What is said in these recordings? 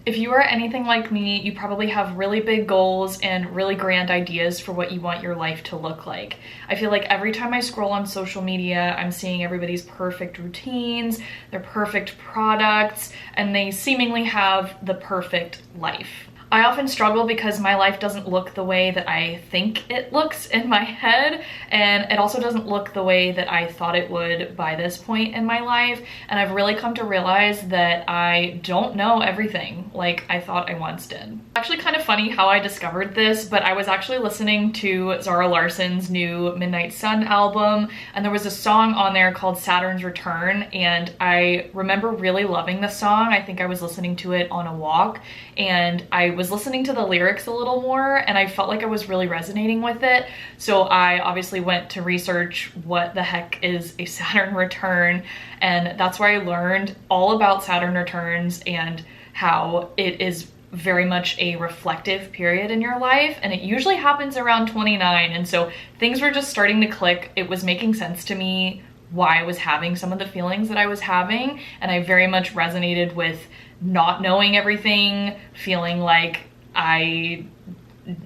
If you are anything like me, you probably have really big goals and really grand ideas for what you want your life to look like. I feel like every time I scroll on social media, I'm seeing everybody's perfect routines, their perfect products, and they seemingly have the perfect life. I often struggle because my life doesn't look the way that I think it looks in my head, and it also doesn't look the way that I thought it would by this point in my life, and I've really come to realize that I don't know everything like I thought I once did. Actually kind of funny how I discovered this, but I was actually listening to Zara Larsson's new Midnight Sun album, and there was a song on there called Saturn's Return, and I remember really loving the song. I think I was listening to it on a walk, and I was listening to the lyrics a little more, and I felt like I was really resonating with it. So I obviously went to research what the heck is a Saturn return, and that's where I learned all about Saturn returns and how it is very much a reflective period in your life, and it usually happens around 29, and so things were just starting to click. It was making sense to me why I was having some of the feelings that I was having, and I very much resonated with not knowing everything, feeling like I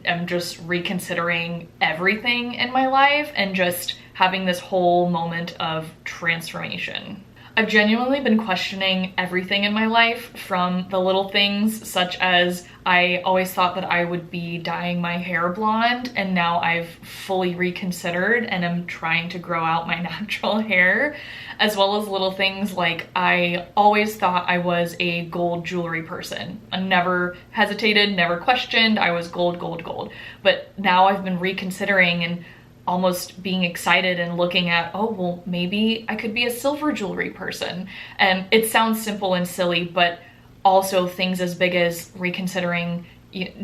am just reconsidering everything in my life and just having this whole moment of transformation. I've genuinely been questioning everything in my life, from the little things such as I always thought that I would be dyeing my hair blonde, and now I've fully reconsidered and am trying to grow out my natural hair, as well as little things like I always thought I was a gold jewelry person. I never hesitated, never questioned. I was gold, gold, gold. But now I've been reconsidering and almost being excited and looking at, oh, well, maybe I could be a silver jewelry person. And it sounds simple and silly, but also things as big as reconsidering,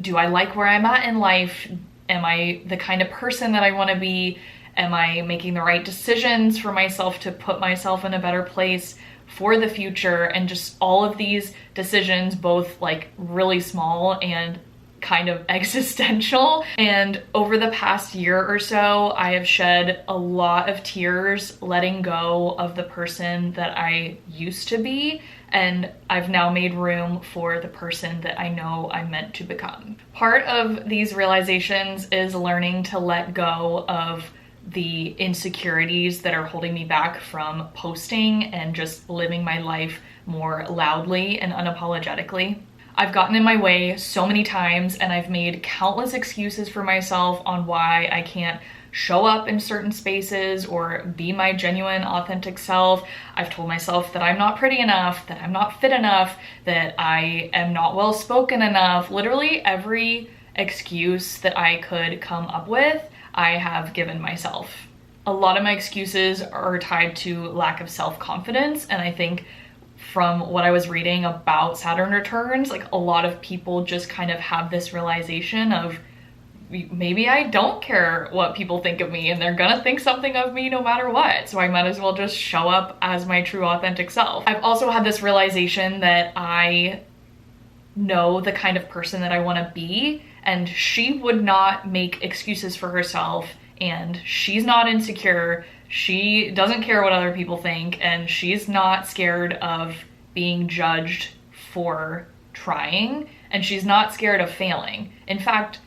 do I like where I'm at in life? Am I the kind of person that I want to be? Am I making the right decisions for myself to put myself in a better place for the future? And just all of these decisions, both like really small and kind of existential. And over the past year or so, I have shed a lot of tears letting go of the person that I used to be, and I've now made room for the person that I know I'm meant to become. Part of these realizations is learning to let go of the insecurities that are holding me back from posting and just living my life more loudly and unapologetically. I've gotten in my way so many times, and I've made countless excuses for myself on why I can't show up in certain spaces or be my genuine, authentic self. I've told myself that I'm not pretty enough, that I'm not fit enough, that I am not well spoken enough. Literally every excuse that I could come up with, I have given myself. A lot of my excuses are tied to lack of self-confidence, and I think from what I was reading about Saturn returns, like a lot of people just kind of have this realization of, maybe I don't care what people think of me, and they're gonna think something of me no matter what, so I might as well just show up as my true authentic self. I've also had this realization that I know the kind of person that I want to be, and she would not make excuses for herself, and she's not insecure. She doesn't care what other people think, and she's not scared of being judged for trying, and she's not scared of failing. In fact,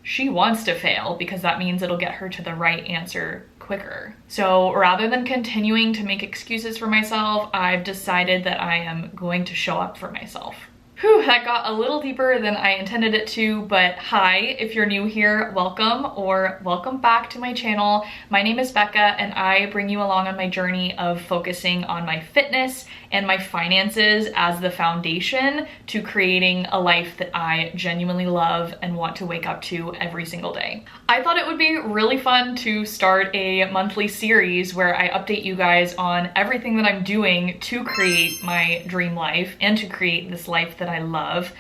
she wants to fail because that means it'll get her to the right answer quicker. So rather than continuing to make excuses for myself, I've decided that I am going to show up for myself. Whew, that got a little deeper than I intended it to, but hi, if you're new here, welcome, or welcome back to my channel. My name is Becca, and I bring you along on my journey of focusing on my fitness and my finances as the foundation to creating a life that I genuinely love and want to wake up to every single day. I thought it would be really fun to start a monthly series where I update you guys on everything that I'm doing to create my dream life and to create this life that I love.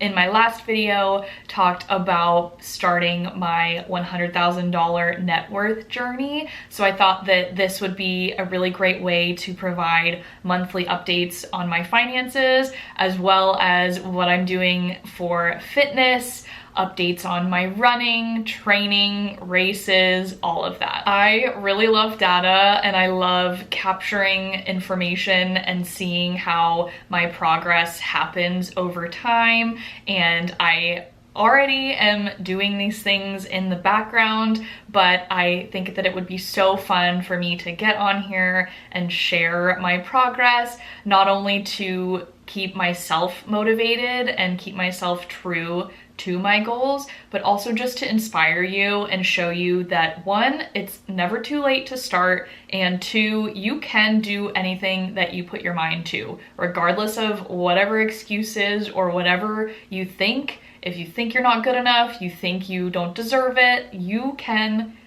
In my last video, talked about starting my $100,000 net worth journey. So I thought that this would be a really great way to provide monthly updates on my finances, as well as what I'm doing for fitness, updates on my running, training, races, all of that. I really love data and I love capturing information and seeing how my progress happens over time, and I already am doing these things in the background, but I think that it would be so fun for me to get on here and share my progress, not only to keep myself motivated and keep myself true to my goals, but also just to inspire you and show you that one, it's never too late to start, and two, you can do anything that you put your mind to, regardless of whatever excuses or whatever you think. If you think you're not good enough, you think you don't deserve it, you can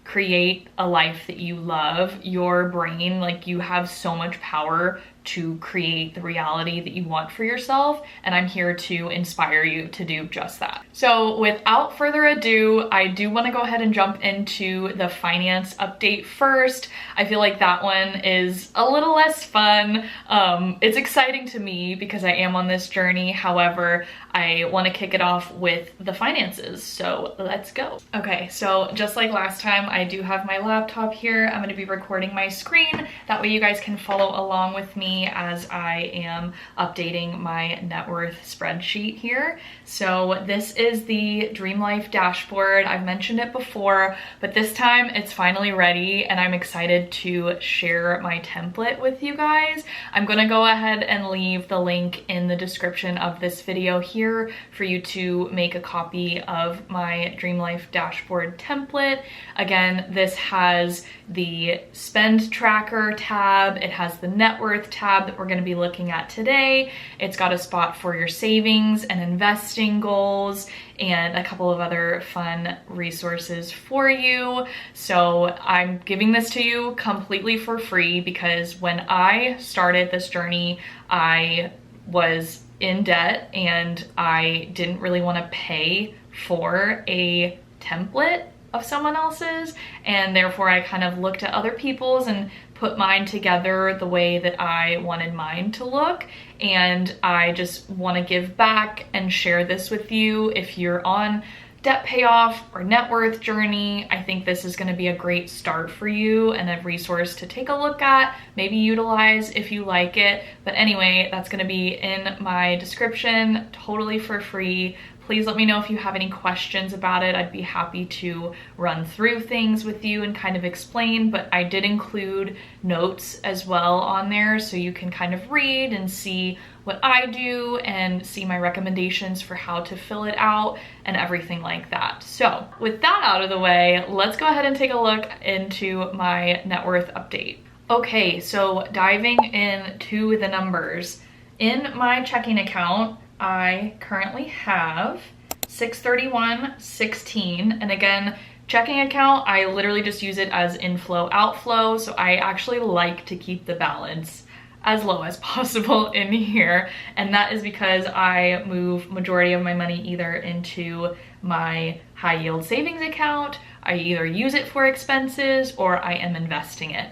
create a life that you love. Your brain, like, you have so much power to create the reality that you want for yourself, and I'm here to inspire you to do just that. So without further ado, I do want to go ahead and jump into the finance update first. I feel like that one is a little less fun. It's exciting to me because I am on this journey. However, I want to kick it off with the finances, so let's go. Okay, so just like last time, I do have my laptop here. I'm going to be recording my screen. That way you guys can follow along with me as I am updating my net worth spreadsheet here. So this is the Dream Life dashboard. I've mentioned it before, but this time it's finally ready and I'm excited to share my template with you guys. I'm going to go ahead and leave the link in the description of this video here for you to make a copy of my Dream Life dashboard template. Again, this has the spend tracker tab, it has the net worth tab that we're going to be looking at today. It's got a spot for your savings and investing goals and a couple of other fun resources for you. So I'm giving this to you completely for free because when I started this journey, I was in debt and I didn't really want to pay for a template of someone else's, and therefore I kind of looked at other people's and put mine together the way that I wanted mine to look. And I just want to give back and share this with you. If you're on debt payoff or net worth journey, I think this is going to be a great start for you and a resource to take a look at, maybe utilize if you like it. But anyway, that's going to be in my description, totally for free. Please let me know if you have any questions about it. I'd be happy to run through things with you and kind of explain, but I did include notes as well on there so you can kind of read and see what I do and see my recommendations for how to fill it out and everything like that. So with that out of the way, let's go ahead and take a look into my net worth update. Okay, so diving into the numbers. In my checking account, I currently have $631.16, and again, checking account, I literally just use it as inflow outflow, so I actually like to keep the balance as low as possible in here, and that is because I move majority of my money either into my high yield savings account, I either use it for expenses, or I am investing it.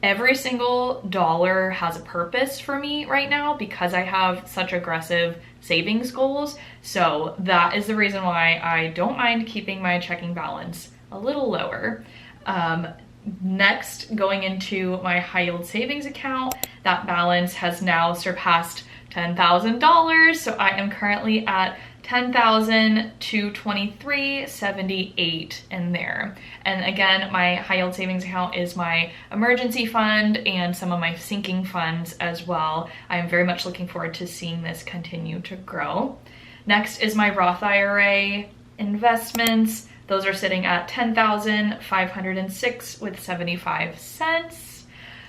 Every single dollar has a purpose for me right now because I have such aggressive savings goals. So that is the reason why I don't mind keeping my checking balance a little lower. Next, going into my high yield savings account, that balance has now surpassed $10,000. So I am currently at $10,223.78 in there. And again, my high yield savings account is my emergency fund and some of my sinking funds as well. I am very much looking forward to seeing this continue to grow. Next is my Roth IRA investments. Those are sitting at $10,506.75.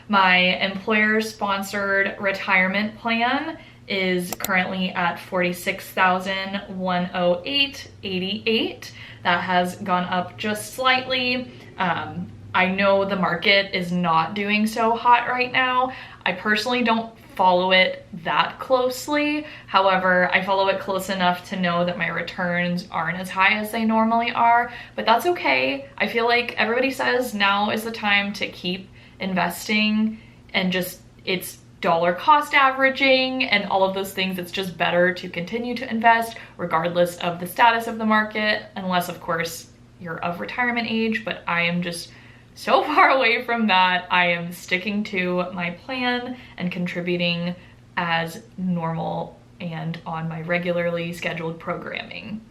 My employer sponsored retirement plan is currently at $46,108.88. That has gone up just slightly. I know the market is not doing so hot right now. I personally don't follow it that closely. However, I follow it close enough to know that my returns aren't as high as they normally are, but that's okay. I feel like everybody says now is the time to keep investing, and just it's dollar cost averaging and all of those things. It's just better to continue to invest regardless of the status of the market, unless of course you're of retirement age, but I am just so far away from that. I am sticking to my plan and contributing as normal and on my regularly scheduled programming.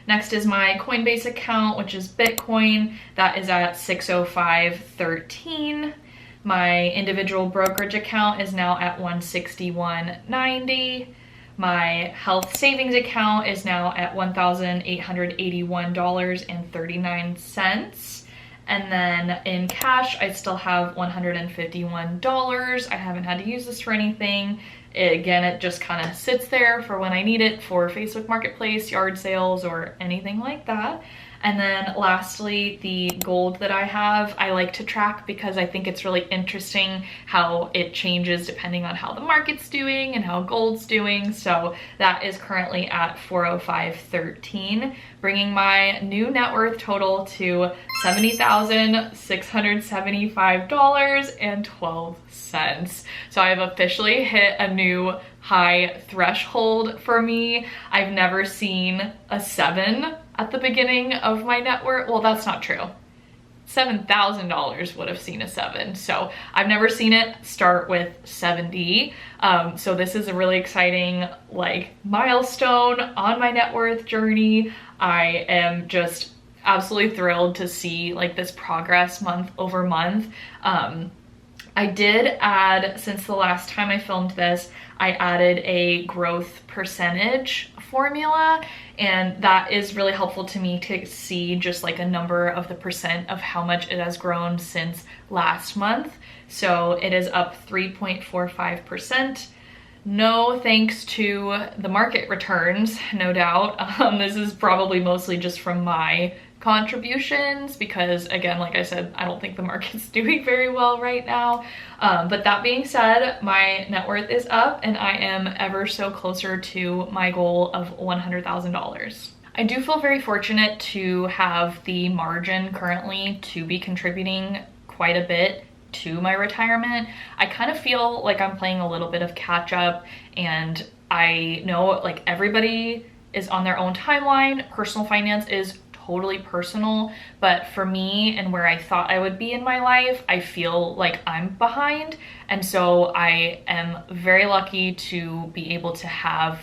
Next is my Coinbase account, which is Bitcoin. That is at 605.13. My individual brokerage account is now at 161.90. My health savings account is now at $1,881.39. And then in cash, I still have $151. I haven't had to use this for anything. Again, it just kind of sits there for when I need it for Facebook Marketplace, yard sales, or anything like that. And then lastly, the gold that I have, I like to track because I think it's really interesting how it changes depending on how the market's doing and how gold's doing. So that is currently at 405.13, bringing my new net worth total to $70,675.12. So I've officially hit a new high threshold for me. I've never seen a 7 at the beginning of my net worth. Well, that's not true. $7,000 would have seen a 7. So I've never seen it start with 70. So this is a really exciting milestone on my net worth journey. I am just absolutely thrilled to see this progress month over month. I did add, since the last time I filmed this, I added a growth percentage formula, and that is really helpful to me to see just a number of the percent of how much it has grown since last month. So it is up 3.45%. No thanks to the market returns, no doubt. This is probably mostly just from my contributions because, again, like I said, I don't think the market's doing very well right now. But that being said, my net worth is up and I am ever so closer to my goal of $100,000. I do feel very fortunate to have the margin currently to be contributing quite a bit to my retirement. I kind of feel like I'm playing a little bit of catch up, and I know everybody is on their own timeline. Personal finance is totally personal, but for me and where I thought I would be in my life, I feel like I'm behind. And so I am very lucky to be able to have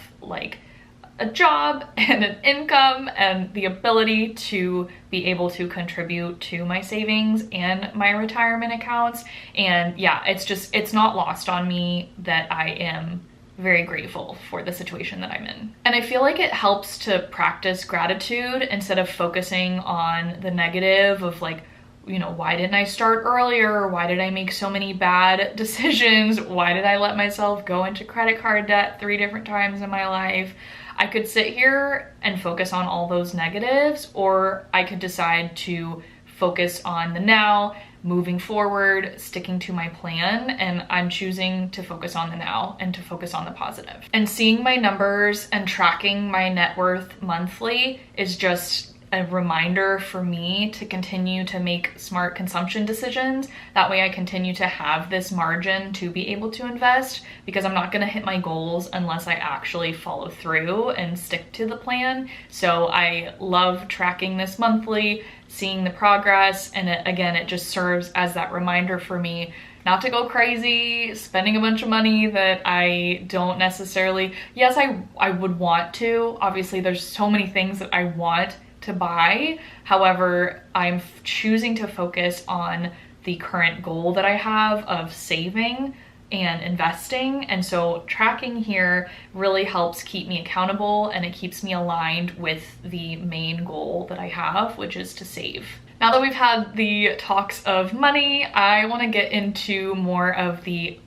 a job and an income and the ability to be able to contribute to my savings and my retirement accounts. And yeah, it's not lost on me that I am very grateful for the situation that I'm in. And I feel like it helps to practice gratitude instead of focusing on the negative of why didn't I start earlier? Why did I make so many bad decisions? Why did I let myself go into credit card debt 3 different times in my life? I could sit here and focus on all those negatives, or I could decide to focus on the now, moving forward, sticking to my plan, and I'm choosing to focus on the now and to focus on the positive. And seeing my numbers and tracking my net worth monthly is just a reminder for me to continue to make smart consumption decisions. That way I continue to have this margin to be able to invest, because I'm not gonna hit my goals unless I actually follow through and stick to the plan. So I love tracking this monthly, seeing the progress, and it just serves as that reminder for me not to go crazy, spending a bunch of money that I don't necessarily, yes, I would want to. Obviously, there's so many things that I want to buy. However, I'm choosing to focus on the current goal that I have of saving and investing. And so tracking here really helps keep me accountable, and it keeps me aligned with the main goal that I have, which is to save. Now that we've had the talks of money, I want to get into more of the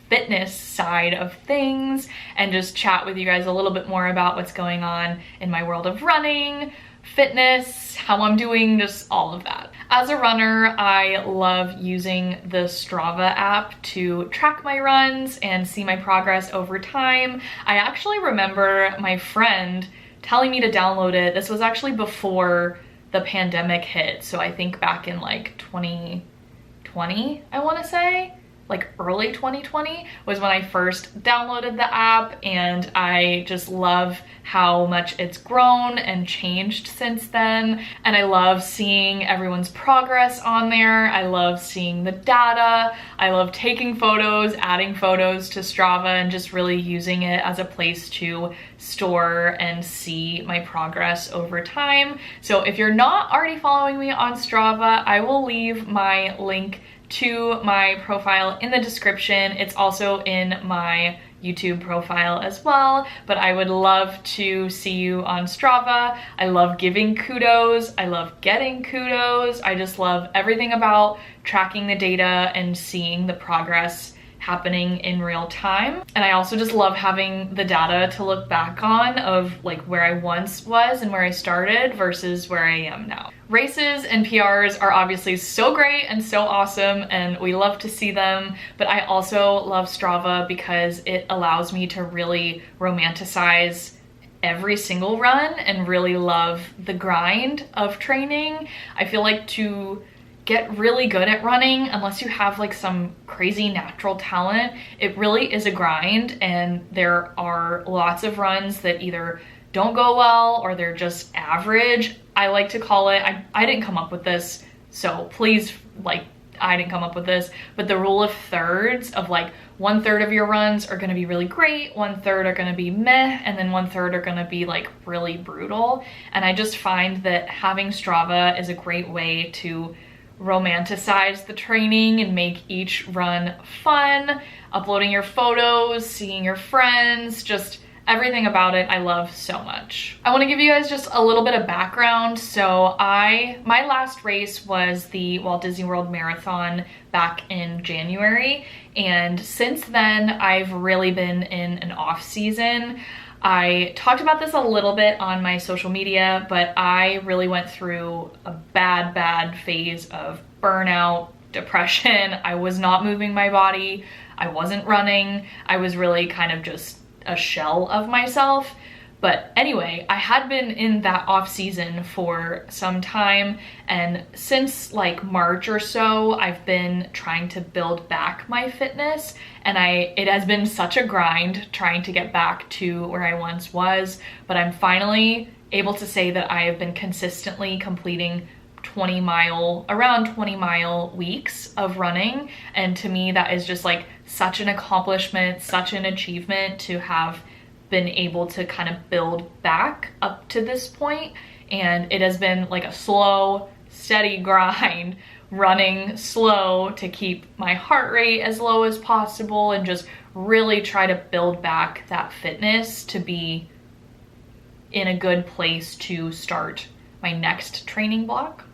fitness side of things and just chat with you guys a little bit more about what's going on in my world of running, fitness, how I'm doing, just all of that. As a runner, I love using the Strava app to track my runs and see my progress over time. I actually remember my friend telling me to download it. This was actually before the pandemic hit, so I think back in 2020, I want to say, like early 2020 was when I first downloaded the app, and I just love how much it's grown and changed since then. And I love seeing everyone's progress on there. I love seeing the data. I love taking photos, adding photos to Strava, and just really using it as a place to store and see my progress over time. So if you're not already following me on Strava, I will leave my link to my profile in the description. It's also in my YouTube profile as well, but I would love to see you on Strava. I love giving kudos. I love getting kudos. I just love everything about tracking the data and seeing the progress happening in real time. And I also just love having the data to look back on of like where I once was and where I started versus where I am now. Races and PRs are obviously so great and so awesome, and we love to see them, but I also love Strava because it allows me to really romanticize every single run and really love the grind of training. I feel like to get really good at running, unless you have like some crazy natural talent, it really is a grind, and there are lots of runs that either don't go well or they're just average. I like to call it, I didn't come up with this, so please, like, I didn't come up with this, but the rule of thirds of like 1/3 of your runs are gonna be really great, 1/3 are gonna be meh, and then 1/3 are gonna be like really brutal. And I just find that having Strava is a great way to romanticize the training and make each run fun, uploading your photos, seeing your friends, just everything about it I love so much. I want to give you guys just a little bit of background. So my last race was the Walt Disney World Marathon back in January, and since then I've really been in an off season. I talked about this a little bit on my social media, but I really went through a bad phase of burnout, depression. I was not moving my body. I wasn't running. I was really kind of just a shell of myself. But anyway, I had been in that off season for some time, and since like March or so, I've been trying to build back my fitness, and it has been such a grind trying to get back to where I once was, but I'm finally able to say that I have been consistently completing around 20 mile weeks of running, and to me that is just like such an accomplishment, such an achievement to have been able to kind of build back up to this point. And it has been like a slow, steady grind, running slow to keep my heart rate as low as possible and just really try to build back that fitness to be in a good place to start my next training block.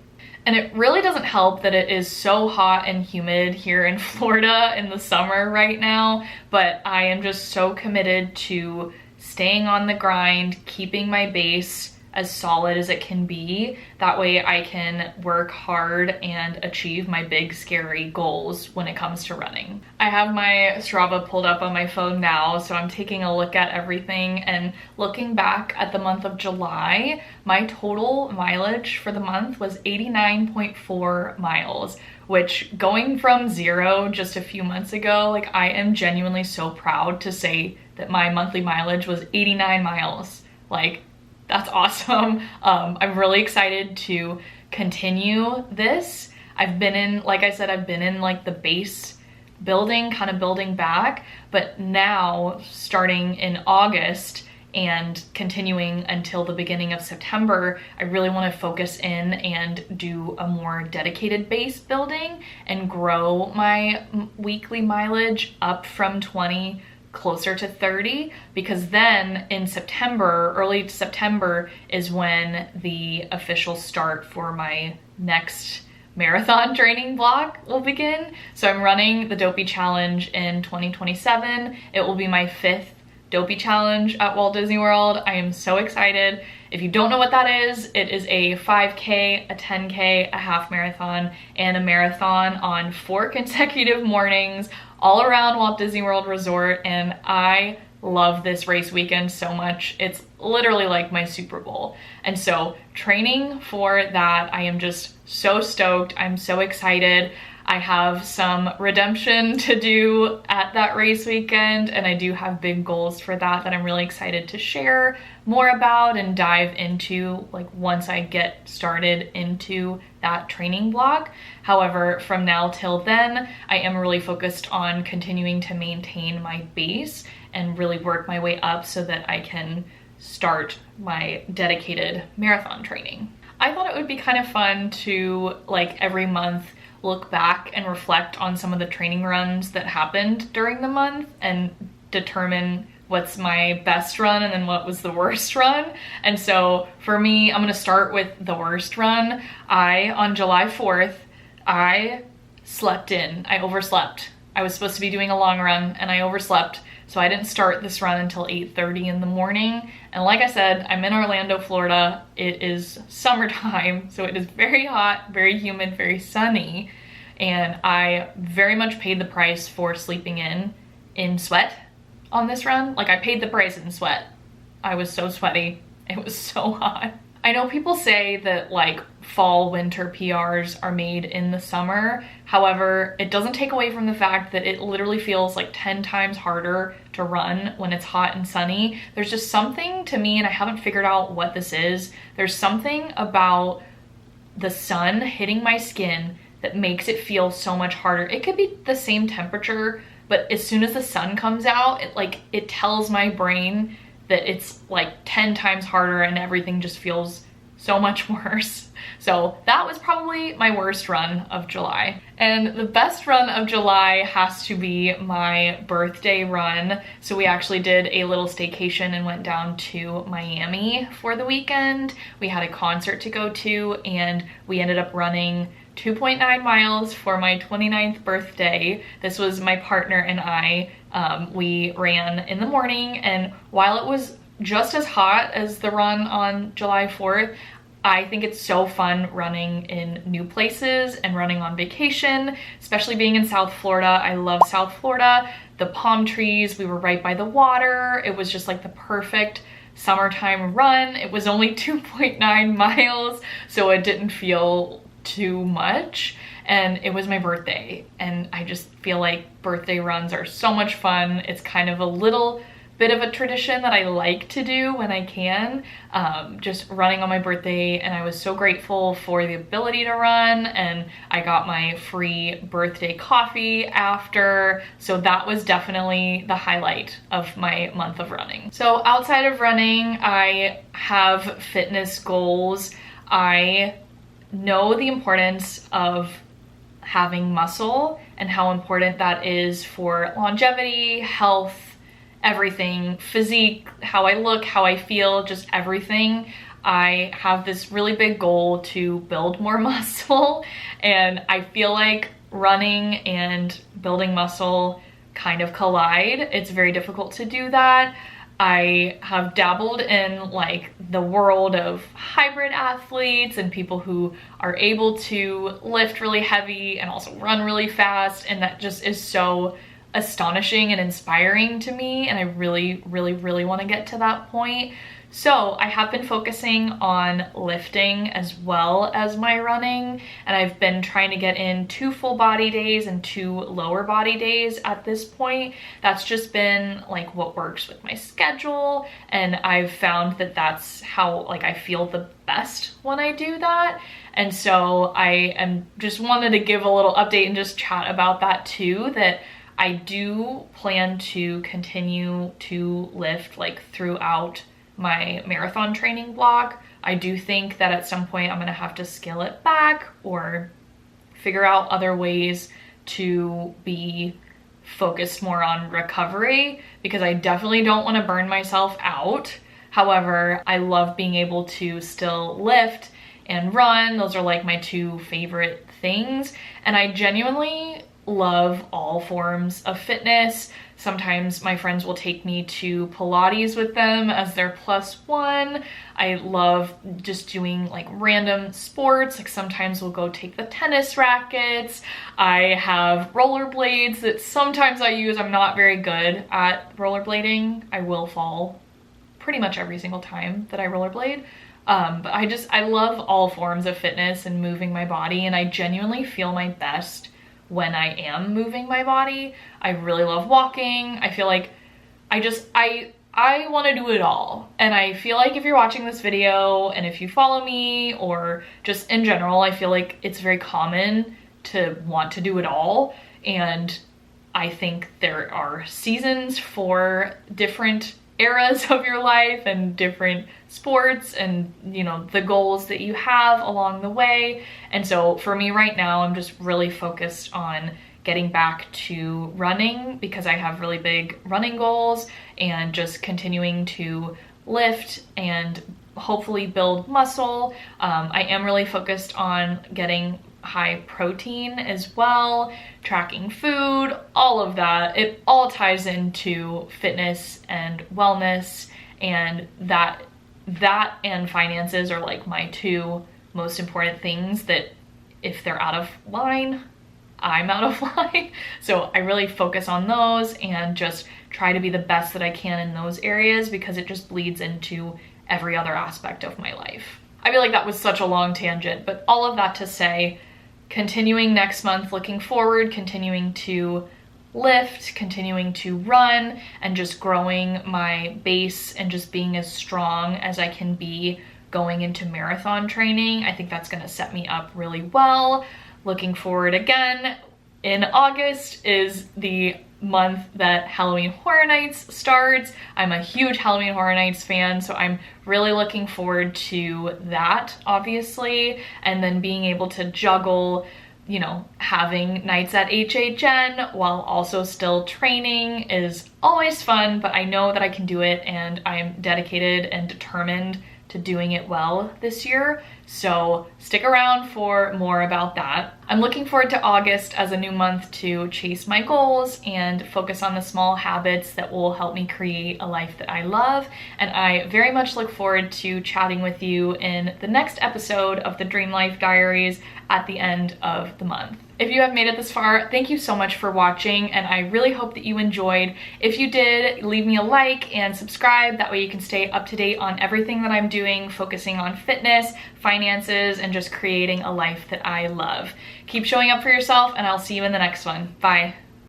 And it really doesn't help that it is so hot and humid here in Florida in the summer right now, but I am just so committed to staying on the grind, keeping my base as solid as it can be. That way I can work hard and achieve my big scary goals when it comes to running. I have my Strava pulled up on my phone now, so I'm taking a look at everything, and looking back at the month of July, my total mileage for the month was 89.4 miles, which going from 0 just a few months ago, like I am genuinely so proud to say that my monthly mileage was 89 miles. Like, that's awesome. I'm really excited to continue this. I've been in, like I said, I've been in like the base building, kind of building back, but now starting in August and continuing until the beginning of September, I really want to focus in and do a more dedicated base building and grow my weekly mileage up from 20 closer to 30, because then in September, early September, is when the official start for my next marathon training block will begin. So I'm running the Dopey Challenge in 2027. It will be my 5th Dopey Challenge at Walt Disney World. I am so excited. If you don't know what that is, it is a 5K, a 10K, a half marathon, and a marathon on 4 consecutive mornings all around Walt Disney World Resort, and I love this race weekend so much. It's literally like my Super Bowl. And so training for that, I am just so stoked. I'm so excited. I have some redemption to do at that race weekend, and I do have big goals for that I'm really excited to share more about and dive into, like, once I get started into that training block. However, from now till then, I am really focused on continuing to maintain my base and really work my way up so that I can start my dedicated marathon training. I thought it would be kind of fun to, like, every month look back and reflect on some of the training runs that happened during the month and determine what's my best run and then what was the worst run. And so for me, I'm gonna start with the worst run. On July 4th, I slept in. I overslept. I was supposed to be doing a long run and I overslept. So I didn't start this run until 8:30 in the morning. And like I said, I'm in Orlando, Florida. It is summertime, so it is very hot, very humid, very sunny. And I very much paid the price for sleeping in sweat on this run. Like, I paid the price in sweat. I was so sweaty. It was so hot. I know people say that, like, fall, winter PRs are made in the summer. However, it doesn't take away from the fact that it literally feels like 10 times harder to run when it's hot and sunny. There's just something to me, and I haven't figured out what this is. There's something about the sun hitting my skin that makes it feel so much harder. It could be the same temperature, but as soon as the sun comes out, it tells my brain that it's like 10 times harder and everything just feels so much worse. So that was probably my worst run of July. And the best run of July has to be my birthday run. So we actually did a little staycation and went down to Miami for the weekend. We had a concert to go to and we ended up running 2.9 miles for my 29th birthday. This was my partner and I. We ran in the morning, and while it was just as hot as the run on July 4th, I think it's so fun running in new places and running on vacation, especially being in South Florida. I love South Florida. The palm trees, we were right by the water. It was just like the perfect summertime run. It was only 2.9 miles, so it didn't feel too much, and it was my birthday, and I just feel like birthday runs are so much fun. It's kind of a little bit of a tradition that I like to do when I can, just running on my birthday, and I was so grateful for the ability to run, and I got my free birthday coffee after, so that was definitely the highlight of my month of running. So outside of running, I have fitness goals. I know the importance of having muscle and how important that is for longevity, health, everything, physique, how I look, how I feel, just everything. I have this really big goal to build more muscle, and I feel like running and building muscle kind of collide. It's very difficult to do that. I have dabbled in, like, the world of hybrid athletes and people who are able to lift really heavy and also run really fast, and that just is so astonishing and inspiring to me, and I really, really, really want to get to that point. So I have been focusing on lifting as well as my running, and I've been trying to get in 2 full body days and 2 lower body days at this point. That's just been like what works with my schedule, and I've found that that's how, like, I feel the best when I do that. And so I am just wanted to give a little update and just chat about that too, that I do plan to continue to lift, like, throughout my marathon training block. I do think that at some point I'm gonna have to scale it back or figure out other ways to be focused more on recovery, because I definitely don't want to burn myself out. However, I love being able to still lift and run. Those are like my 2 favorite things, and I genuinely love all forms of fitness. Sometimes my friends will take me to Pilates with them as their +1. I love just doing, like, random sports. Like, sometimes we'll go take the tennis rackets. I have rollerblades that sometimes I use. I'm not very good at rollerblading. I will fall pretty much every single time that I rollerblade. But I love all forms of fitness and moving my body, and I genuinely feel my best when I am moving my body. I really love walking. I feel like I want to do it all. And I feel like if you're watching this video and if you follow me or just in general, I feel like it's very common to want to do it all. And I think there are seasons for different eras of your life and different sports and, you know, the goals that you have along the way. And so for me right now, I'm just really focused on getting back to running because I have really big running goals, and just continuing to lift and hopefully build muscle. I am really focused on getting high protein as well, tracking food, all of that. It all ties into fitness and wellness, and that and finances are like my two most important things that if they're out of line, I'm out of line. So I really focus on those and just try to be the best that I can in those areas because it just bleeds into every other aspect of my life. I feel like that was such a long tangent, but all of that to say, continuing next month, looking forward, continuing to lift, continuing to run, and just growing my base and just being as strong as I can be going into marathon training. I think that's gonna set me up really well. Looking forward again. In August is the month that Halloween Horror Nights starts. I'm a huge Halloween Horror Nights fan, so I'm really looking forward to that, obviously, and then being able to juggle, you know, having nights at HHN while also still training is always fun, but I know that I can do it, and I'm dedicated and determined to doing it well this year. So stick around for more about that. I'm looking forward to August as a new month to chase my goals and focus on the small habits that will help me create a life that I love. And I very much look forward to chatting with you in the next episode of the Dream Life Diaries at the end of the month. If you have made it this far, thank you so much for watching, and I really hope that you enjoyed. If you did, leave me a like and subscribe. That way you can stay up to date on everything that I'm doing, focusing on fitness, finances, and just creating a life that I love. Keep showing up for yourself, and I'll see you in the next one. Bye.